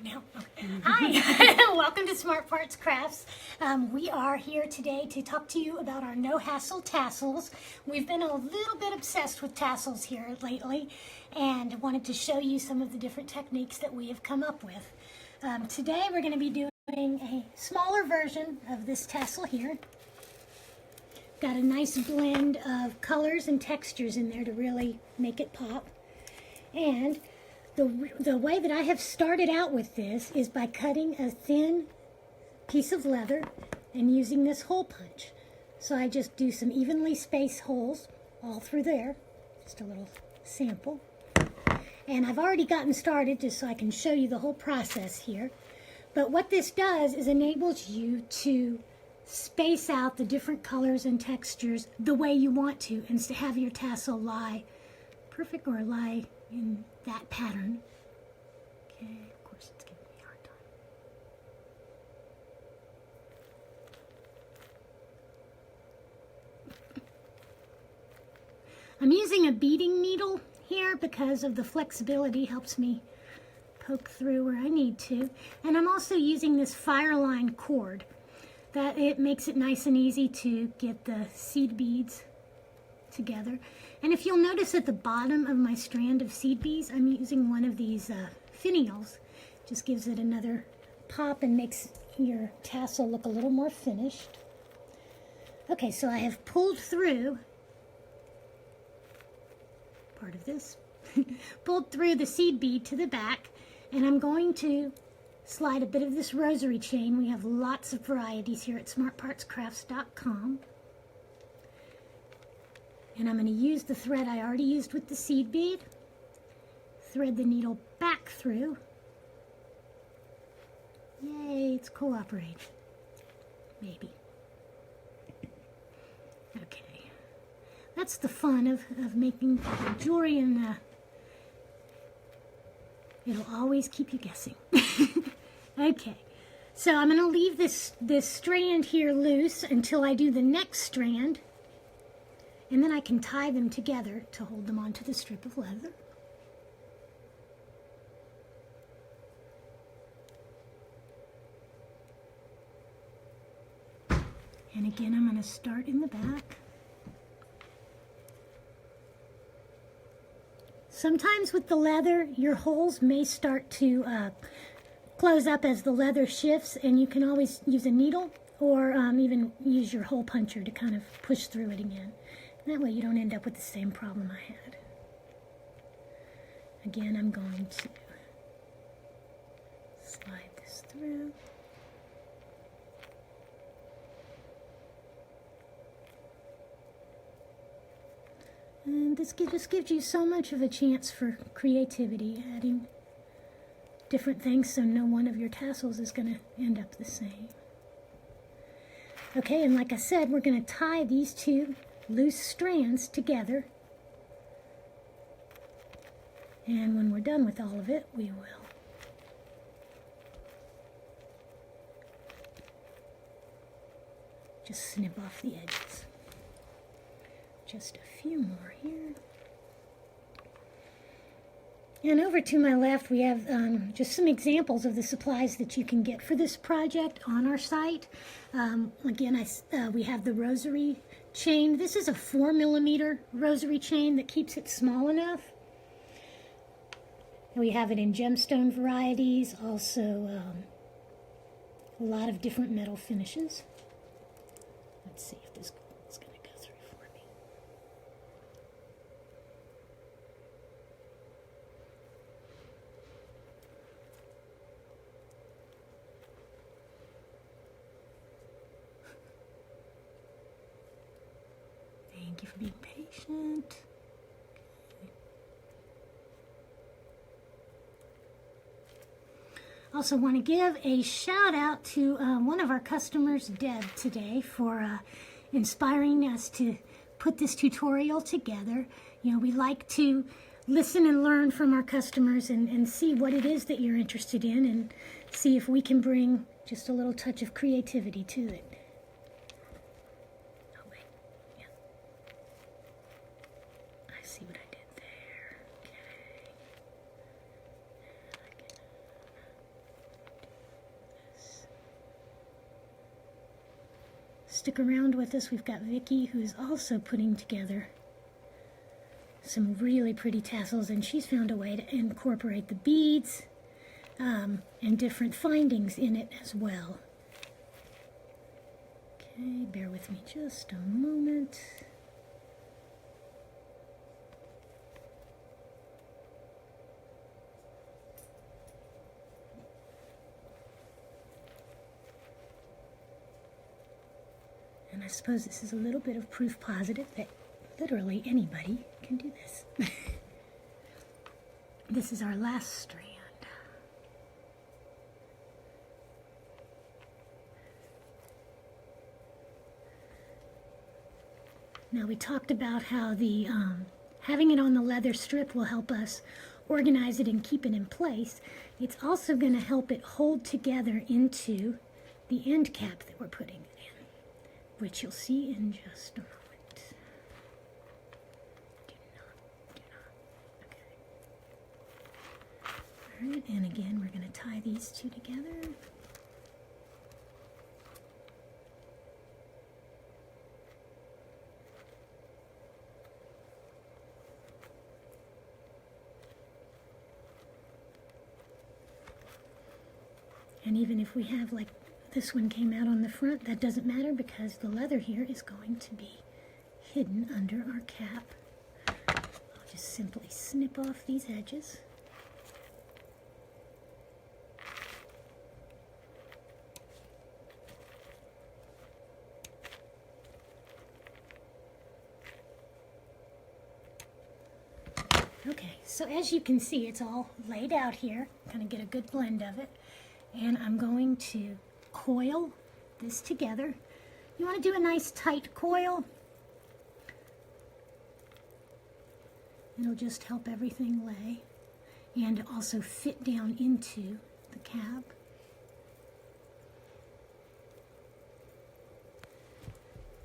right now. Okay. Hi, welcome to Smart Parts Crafts. We are here today to talk to you about our no hassle tassels. We've been a little bit obsessed with tassels here lately and wanted to show you some of the different techniques that we have come up with. Today we're going to be doing a smaller version of this tassel here. Got a nice blend of colors and textures in there to really make it pop. And the way that I have started out with this is by cutting a thin piece of leather and using this hole punch. So I just do some evenly spaced holes all through there, just a little sample. And I've already gotten started just so I can show you the whole process here. But what this does is enables you to space out the different colors and textures the way you want to, and to have your tassel lie perfect or lie in that pattern. Okay, of course it's giving me a hard time. I'm using a beading needle here because of the flexibility, helps me poke through where I need to. And I'm also using this Fireline cord. That it makes it nice and easy to get the seed beads together. And if you'll notice at the bottom of my strand of seed beads, I'm using one of these finials. Just gives it another pop and makes your tassel look a little more finished. Okay, so I have pulled through part of this, pulled through the seed bead to the back, and I'm going to slide a bit of this rosary chain. We have lots of varieties here at smartpartscrafts.com. And I'm going to use the thread I already used with the seed bead, thread the needle back through. Yay, it's cooperating. Maybe. Okay. That's the fun of making jewelry, and it'll always keep you guessing. Okay, so I'm going to leave this strand here loose until I do the next strand, and then I can tie them together to hold them onto the strip of leather. And again, I'm going to start in the back. Sometimes with the leather, your holes may start to close up as the leather shifts, and you can always use a needle or even use your hole puncher to kind of push through it again. That way you don't end up with the same problem I had. Again, I'm going to slide this through. And this just gives you so much of a chance for creativity, adding different things so no one of your tassels is going to end up the same. Okay, and like I said, we're going to tie these two loose strands together. And when we're done with all of it, we will just snip off the edges. Just a few more here. And over to my left, we have just some examples of the supplies that you can get for this project on our site. Again, we have the rosary chain. This is a 4mm rosary chain that keeps it small enough. We have it in gemstone varieties, also a lot of different metal finishes. Let's see if this is going to go through for me. Thank you for being patient. Also want to give a shout out to one of our customers, Deb, today for inspiring us to put this tutorial together. You know, we like to listen and learn from our customers and see what it is that you're interested in, and see if we can bring just a little touch of creativity to it. Oh wait, yeah. I see what I did there. Okay. stick around with us. We've got Vicki, who's also putting together some really pretty tassels, and she's found a way to incorporate the beads and different findings in it as well. Okay, bear with me just a moment. And I suppose this is a little bit of proof positive that literally anybody can do this. This is our last strand. Now we talked about how the having it on the leather strip will help us organize it and keep it in place. It's also going to help it hold together into the end cap that we're putting it in, which you'll see in just a moment. Do not. Okay. All right, and again, we're going to tie these two together. And even if we have, like, this one came out on the front, that doesn't matter because the leather here is going to be hidden under our cap. I'll just simply snip off these edges. Okay, so as you can see, it's all laid out here. Kind of get a good blend of it. And I'm going to coil this together. You want to do a nice tight coil. It'll just help everything lay and also fit down into the cap.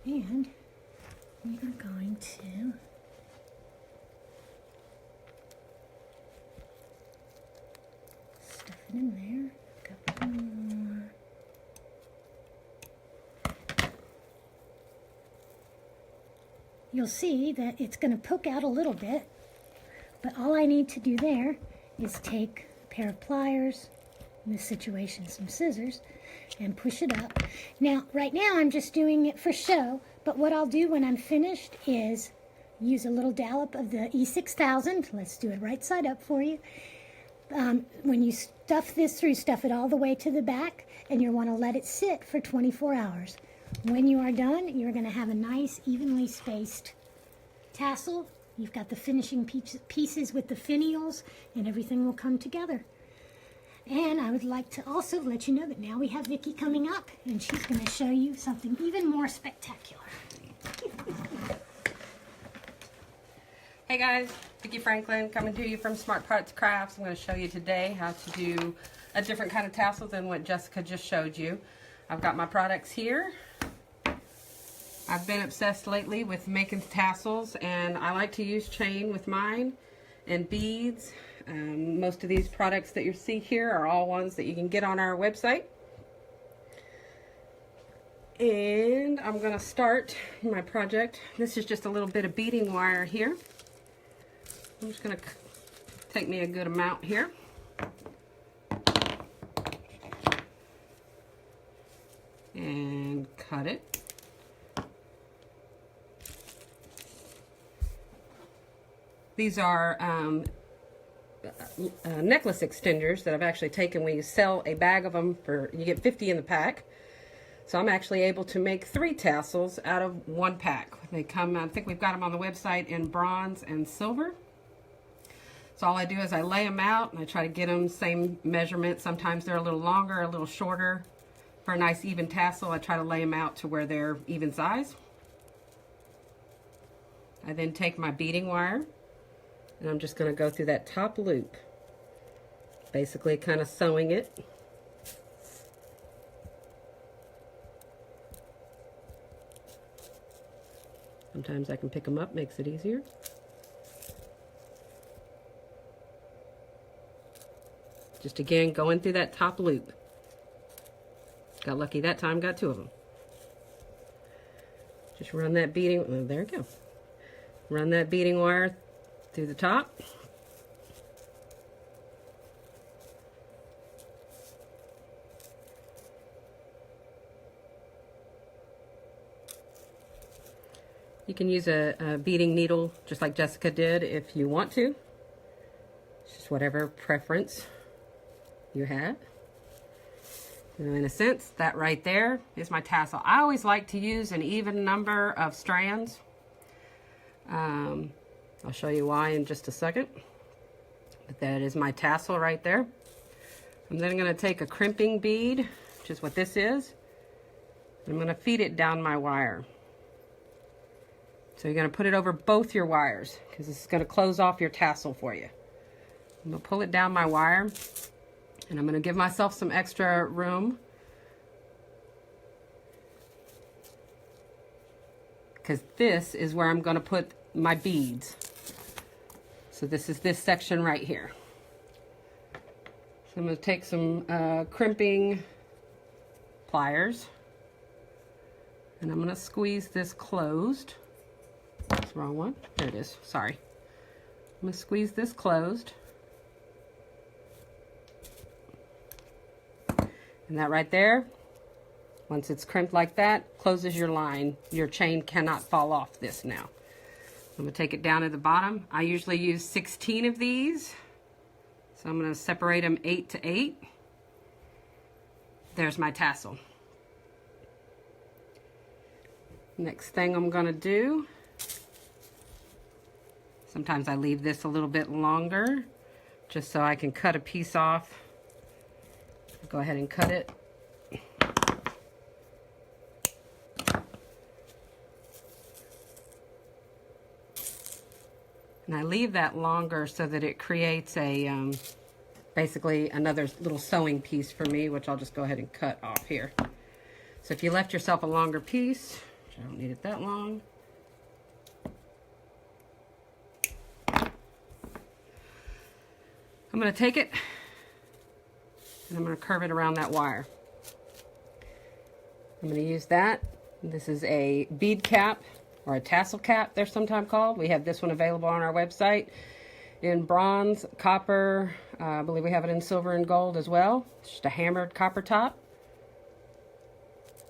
And we are going to stuff it in there. More. You'll see that it's going to poke out a little bit, but all I need to do there is take a pair of pliers, in this situation some scissors, and push it up. Now, right now I'm just doing it for show, but what I'll do when I'm finished is use a little dollop of the E6000. Let's do it right side up for you. When you stuff this through, stuff it all the way to the back, and you'll want to let it sit for 24 hours. When you are done, you're going to have a nice, evenly spaced tassel. You've got the finishing pieces with the finials, and everything will come together. And I would like to also let you know that now we have Vicki coming up, and she's going to show you something even more spectacular. Hey guys, Vicki Franklin coming to you from Smart Parts Crafts. I'm going to show you today how to do a different kind of tassel than what Jessica just showed you. I've got my products here. I've been obsessed lately with making tassels, and I like to use chain with mine and beads. Most of these products that you see here are all ones that you can get on our website. And I'm going to start my project. This is just a little bit of beading wire here. I'm just going to take me a good amount here. And cut it. These are necklace extenders that I've actually taken. We sell a bag of them for, you get 50 in the pack. So I'm actually able to make 3 tassels out of 1 pack. They come, I think we've got them on the website in bronze and silver. So all I do is I lay them out and I try to get them same measurement. Sometimes they're a little longer, a little shorter. For a nice even tassel, I try to lay them out to where they're even size. I then take my beading wire and I'm just going to go through that top loop, basically kind of sewing it. Sometimes I can pick them up, makes it easier. Just again, going through that top loop. Got lucky that time, got 2 of them. Just run that beading, oh, there we go. Run that beading wire through the top. You can use a beading needle just like Jessica did if you want to. It's just whatever preference you have. So in a sense, that right there is my tassel. I always like to use an even number of strands. I'll show you why in just a second. But that is my tassel right there. I'm then going to take a crimping bead, which is what this is. I'm going to feed it down my wire. So you're going to put it over both your wires because this is going to close off your tassel for you. I'm going to pull it down my wire and I'm going to give myself some extra room because this is where I'm going to put my beads. So this is this section right here. So I'm going to take some crimping pliers and I'm going to squeeze this closed. That's the wrong one. There it is. Sorry. I'm going to squeeze this closed. And that right there, once it's crimped like that, closes your line. Your chain cannot fall off this now. I'm going to take it down to the bottom. I usually use 16 of these. So I'm going to separate them 8 to 8. There's my tassel. Next thing I'm going to do, sometimes I leave this a little bit longer just so I can cut a piece off. Go ahead and cut it. And I leave that longer so that it creates a, basically another little sewing piece for me, which I'll just go ahead and cut off here. So if you left yourself a longer piece, which I don't need it that long, I'm going to take it and I'm going to curve it around that wire. I'm going to use that. This is a bead cap or a tassel cap, they're sometimes called. We have this one available on our website in bronze, copper, I believe we have it in silver and gold as well. It's just a hammered copper top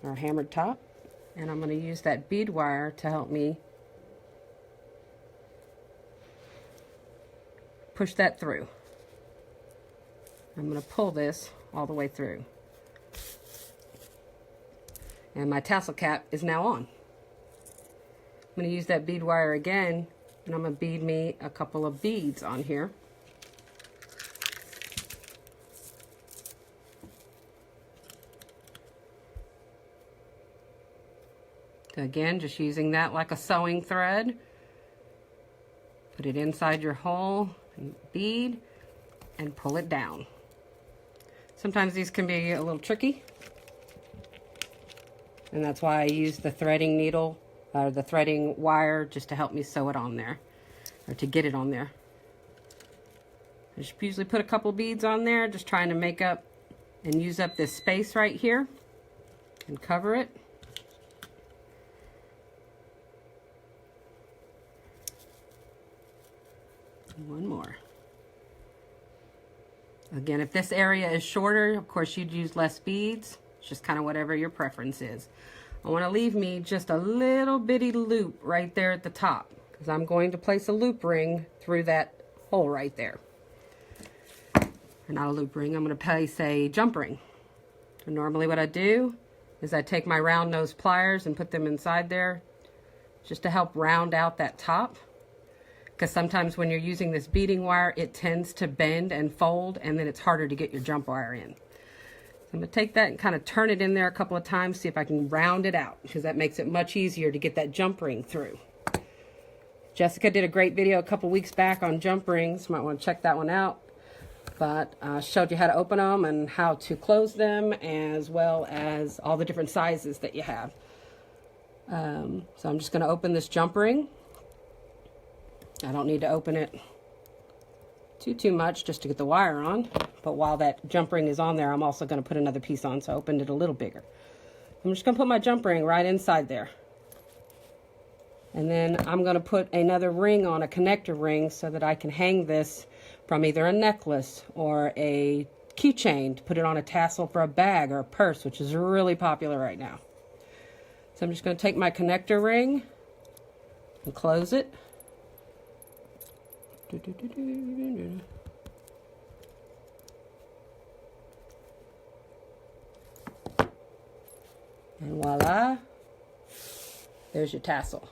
or a hammered top. And I'm going to use that bead wire to help me push that through. I'm going to pull this all the way through. And my tassel cap is now on. I'm going to use that bead wire again, and I'm going to bead me a couple of beads on here. So again, just using that like a sewing thread. Put it inside your hole, and bead, and pull it down. Sometimes these can be a little tricky, and that's why I use the threading needle or the threading wire just to help me sew it on there, or to get it on there. I just usually put a couple beads on there, just trying to make up and use up this space right here and cover it. And one more. Again, if this area is shorter, of course you'd use less beads. It's just kind of whatever your preference is. I want to leave me just a little bitty loop right there at the top because I'm going to place a loop ring through that hole right there. Or not a loop ring, I'm going to place a jump ring. So normally what I do is I take my round nose pliers and put them inside there just to help round out that top. Because sometimes when you're using this beading wire, it tends to bend and fold, and then it's harder to get your jump wire in. So I'm going to take that and kind of turn it in there a couple of times, see if I can round it out, because that makes it much easier to get that jump ring through. Jessica did a great video a couple weeks back on jump rings. You might want to check that one out. But showed you how to open them and how to close them, as well as all the different sizes that you have. So I'm just going to open this jump ring. I don't need to open it too much just to get the wire on, but while that jump ring is on there, I'm also going to put another piece on, so I opened it a little bigger. I'm just going to put my jump ring right inside there. And then I'm going to put another ring on, a connector ring, so that I can hang this from either a necklace or a keychain to put it on a tassel for a bag or a purse, which is really popular right now. So I'm just going to take my connector ring and close it. And voila, there's your tassel.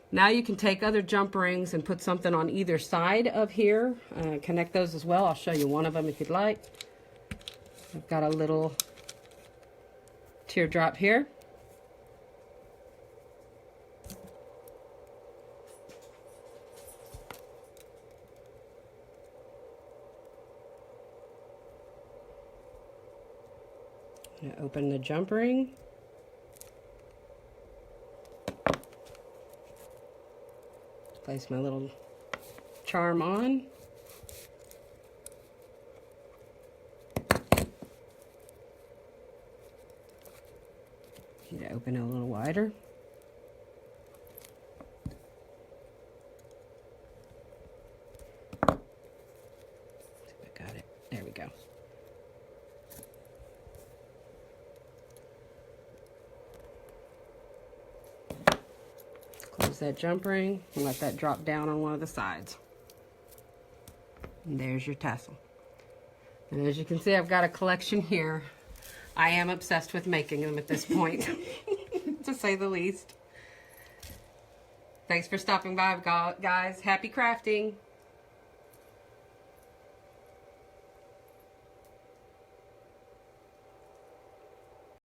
Now you can take other jump rings and put something on either side of here. Connect those as well. I'll show you one of them if you'd like. I've got a little teardrop here. I'm gonna open the jump ring. Place my little charm on. Need to open it a little wider. I got it. There we go. Close that jump ring and let that drop down on one of the sides. And there's your tassel. And as you can see, I've got a collection here. I am obsessed with making them at this point, to say the least. Thanks for stopping by, guys. Happy crafting.